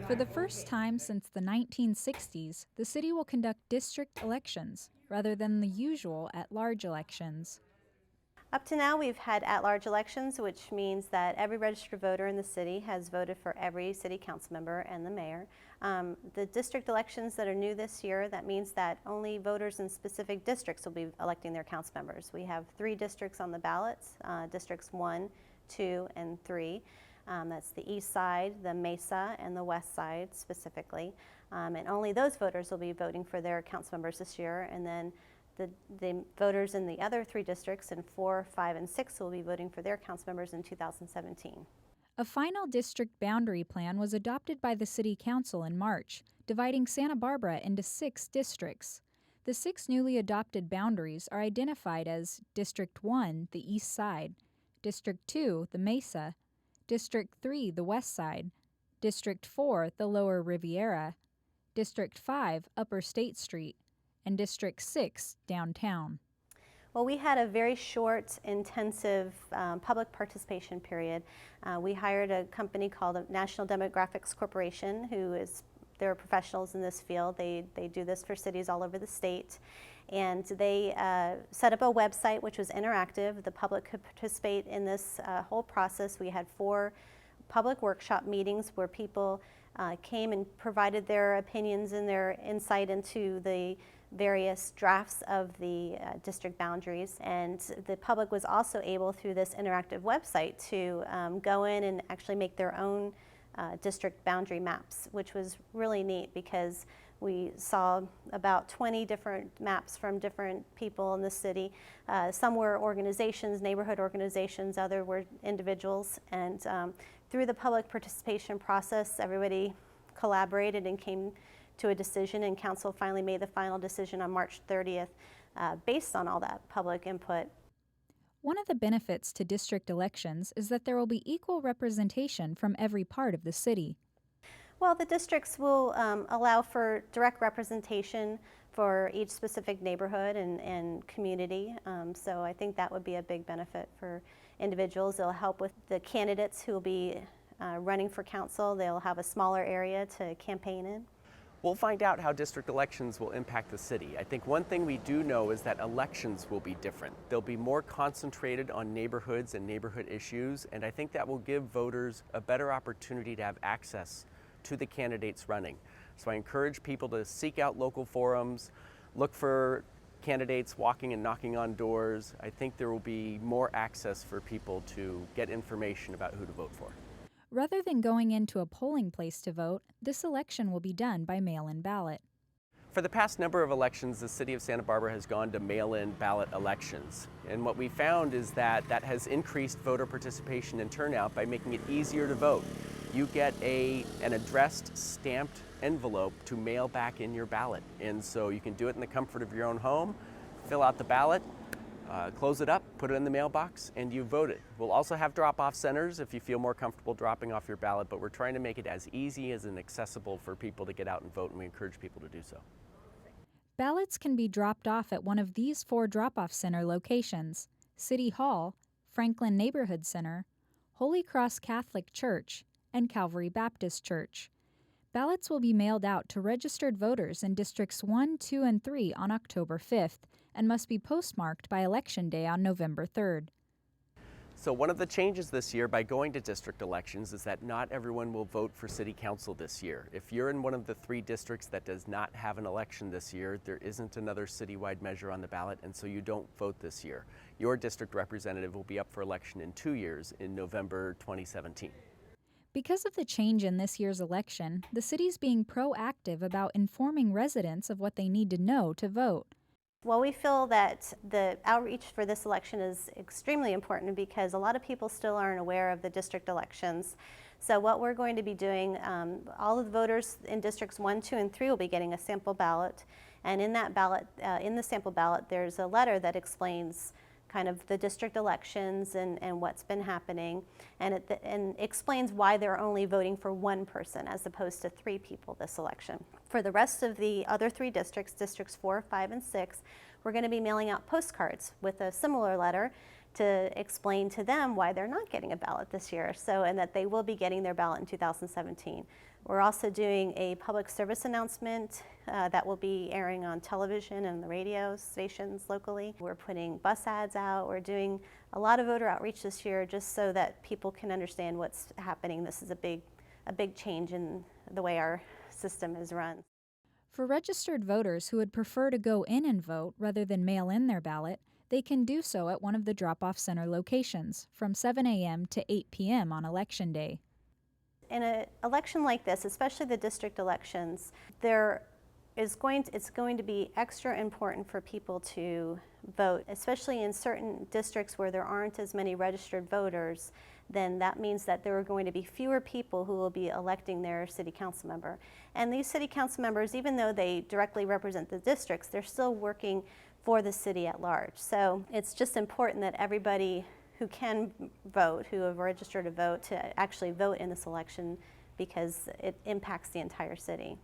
For the first time since the 1960s, the city will conduct district elections rather than the usual at-large elections. Up to now, we've had at-large elections, which means that every registered voter in the city has voted for every city council member and the mayor. The district elections that are new this year, that means that only voters in specific districts will be electing their council members. We have 3 districts on the ballots, districts 1, 2, and 3. That's the east side, the Mesa, and the west side specifically. And only those voters will be voting for their council members this year. And then the voters in the other 3 districts in 4, 5, and 6 will be voting for their council members in 2017. A final district boundary plan was adopted by the City Council in March, dividing Santa Barbara into 6 districts. The 6 newly adopted boundaries are identified as District 1, the east side, District 2, the Mesa, District 3, the west side, District 4, the lower Riviera, District 5, Upper State Street, and District 6, downtown. Well, we had a very short, intensive public participation period. We hired a company called the National Demographics Corporation, they're professionals in this field. They do this for cities all over the state. And they set up a website which was interactive. The public could participate in this whole process. We had 4 public workshop meetings where people came and provided their opinions and their insight into the various drafts of the district boundaries. And the public was also able, through this interactive website, to go in and actually make their own district boundary maps, which was really neat because we saw about 20 different maps from different people in the city. Some were organizations, neighborhood organizations, other were individuals. And through the public participation process, everybody collaborated and came to a decision, and council finally made the final decision on March 30th based on all that public input. One of the benefits to district elections is that there will be equal representation from every part of the city. Well, the districts will allow for direct representation for each specific neighborhood and community. So I think that would be a big benefit for individuals. It'll help with the candidates who will be running for council. They'll have a smaller area to campaign in. We'll find out how district elections will impact the city. I think one thing we do know is that elections will be different. They'll be more concentrated on neighborhoods and neighborhood issues, and I think that will give voters a better opportunity to have access to the candidates running. So I encourage people to seek out local forums, look for candidates walking and knocking on doors. I think there will be more access for people to get information about who to vote for. Rather than going into a polling place to vote, this election will be done by mail-in ballot. For the past number of elections, the city of Santa Barbara has gone to mail-in ballot elections. And what we found is that that has increased voter participation and turnout by making it easier to vote. You get an addressed, stamped envelope to mail back in your ballot. And so you can do it in the comfort of your own home, fill out the ballot, close it up, put it in the mailbox, and you voted. We'll also have drop-off centers if you feel more comfortable dropping off your ballot, but we're trying to make it as easy and accessible for people to get out and vote, and we encourage people to do so. Ballots can be dropped off at one of these 4 drop-off center locations: City Hall, Franklin Neighborhood Center, Holy Cross Catholic Church, and Calvary Baptist Church. Ballots will be mailed out to registered voters in Districts 1, 2, and 3 on October 5th and must be postmarked by Election Day on November 3rd. So one of the changes this year by going to district elections is that not everyone will vote for city council this year. If you're in one of the 3 districts that does not have an election this year, there isn't another citywide measure on the ballot, and so you don't vote this year. Your district representative will be up for election in 2 years in November 2017. Because of the change in this year's election, the city's being proactive about informing residents of what they need to know to vote. Well, we feel that the outreach for this election is extremely important because a lot of people still aren't aware of the district elections. So what we're going to be doing, all of the voters in districts 1, 2, and 3 will be getting a sample ballot. And in that ballot, in the sample ballot, there's a letter that explains kind of the district elections and what's been happening, and it explains why they're only voting for 1 person as opposed to 3 people this election. For the rest of the other 3 districts, districts 4, 5, and 6, we're going to be mailing out postcards with a similar letter to explain to them why they're not getting a ballot this year, and that they will be getting their ballot in 2017. We're also doing a public service announcement that will be airing on television and the radio stations locally. We're putting bus ads out. We're doing a lot of voter outreach this year just so that people can understand what's happening. This is a big change in the way our system is run. For registered voters who would prefer to go in and vote rather than mail in their ballot, they can do so at one of the drop-off center locations from 7 a.m. to 8 p.m. on Election Day. In an election like this, especially the district elections, it's going to be extra important for people to vote, especially in certain districts where there aren't as many registered voters. Then that means that there are going to be fewer people who will be electing their city council member. And these city council members, even though they directly represent the districts, they're still working for the city at large. So it's just important that everybody who can vote, who have registered to vote, to actually vote in this election because it impacts the entire city.